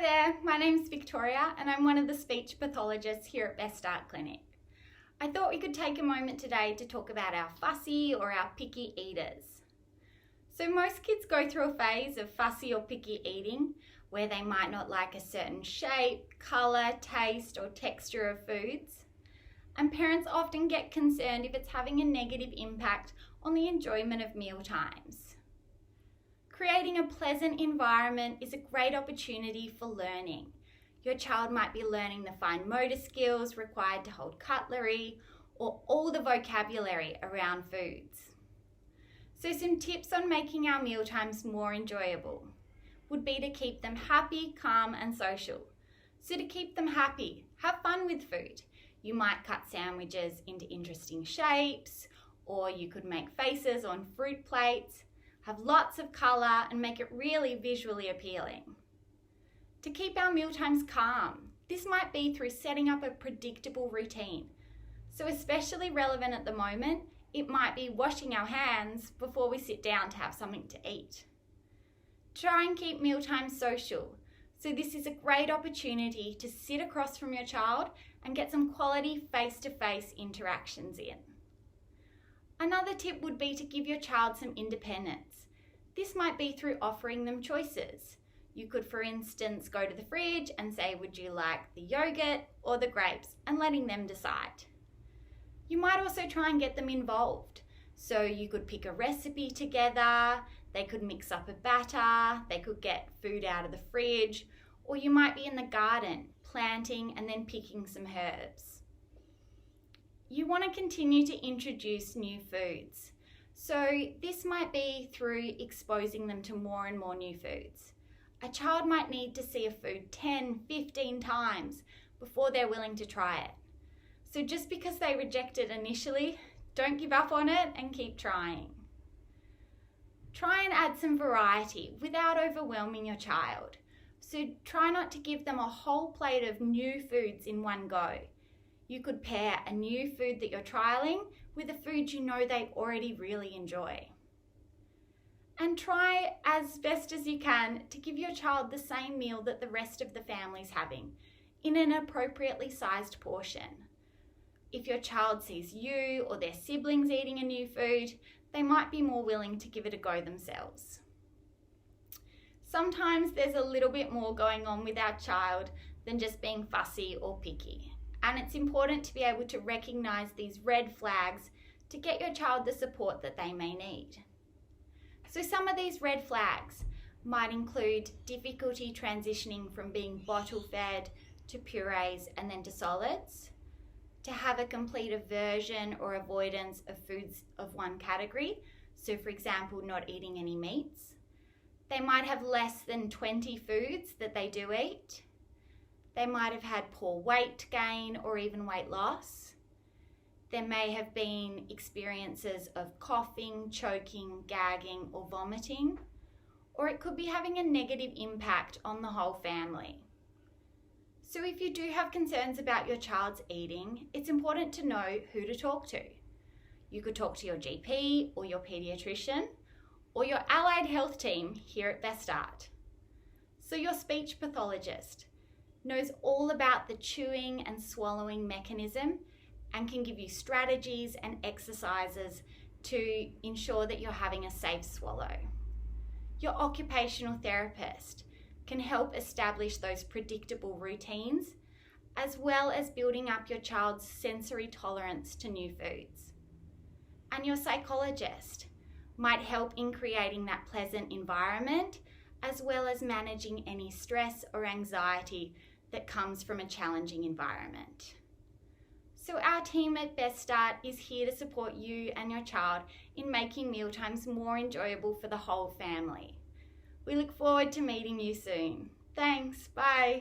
Hi there, my name's Victoria and I'm one of the speech pathologists here at Best Start Clinic. I thought we could take a moment today to talk about our fussy or our picky eaters. So most kids go through a phase of fussy or picky eating where they might not like a certain shape, colour, taste or texture of foods. And parents often get concerned if it's having a negative impact on the enjoyment of meal times. Creating a pleasant environment is a great opportunity for learning. Your child might be learning the fine motor skills required to hold cutlery or all the vocabulary around foods. So some tips on making our mealtimes more enjoyable would be to keep them happy, calm and social. So to keep them happy, have fun with food. You might cut sandwiches into interesting shapes, or you could make faces on fruit plates, have lots of colour and make it really visually appealing. To keep our mealtimes calm, this might be through setting up a predictable routine. So especially relevant at the moment, it might be washing our hands before we sit down to have something to eat. Try and keep mealtimes social. So this is a great opportunity to sit across from your child and get some quality face-to-face interactions in. Another tip would be to give your child some independence. This might be through offering them choices. You could, for instance, go to the fridge and say, would you like the yogurt or the grapes, and letting them decide. You might also try and get them involved. So you could pick a recipe together, they could mix up a batter, they could get food out of the fridge, or you might be in the garden planting and then picking some herbs. You want to continue to introduce new foods. So this might be through exposing them to more and more new foods. A child might need to see a food 10, 15 times before they're willing to try it. So just because they reject it initially, don't give up on it and keep trying. Try and add some variety without overwhelming your child. So try not to give them a whole plate of new foods in one go. You could pair a new food that you're trialing with a food you know they already really enjoy. And try as best as you can to give your child the same meal that the rest of the family's having in an appropriately sized portion. If your child sees you or their siblings eating a new food, they might be more willing to give it a go themselves. Sometimes there's a little bit more going on with our child than just being fussy or picky. And it's important to be able to recognise these red flags to get your child the support that they may need. So some of these red flags might include difficulty transitioning from being bottle fed to purees and then to solids, to have a complete aversion or avoidance of foods of one category, so for example not eating any meats. They might have less than 20 foods that they do eat. They might have had poor weight gain or even weight loss. There may have been experiences of coughing, choking, gagging or vomiting, or it could be having a negative impact on the whole family. So if you do have concerns about your child's eating, it's important to know who to talk to. You could talk to your GP or your paediatrician or your allied health team here at Best Start. So your speech pathologist knows all about the chewing and swallowing mechanism and can give you strategies and exercises to ensure that you're having a safe swallow. Your occupational therapist can help establish those predictable routines, as well as building up your child's sensory tolerance to new foods. And your psychologist might help in creating that pleasant environment, as well as managing any stress or anxiety that comes from a challenging environment. So our team at Best Start is here to support you and your child in making mealtimes more enjoyable for the whole family. We look forward to meeting you soon. Thanks, bye.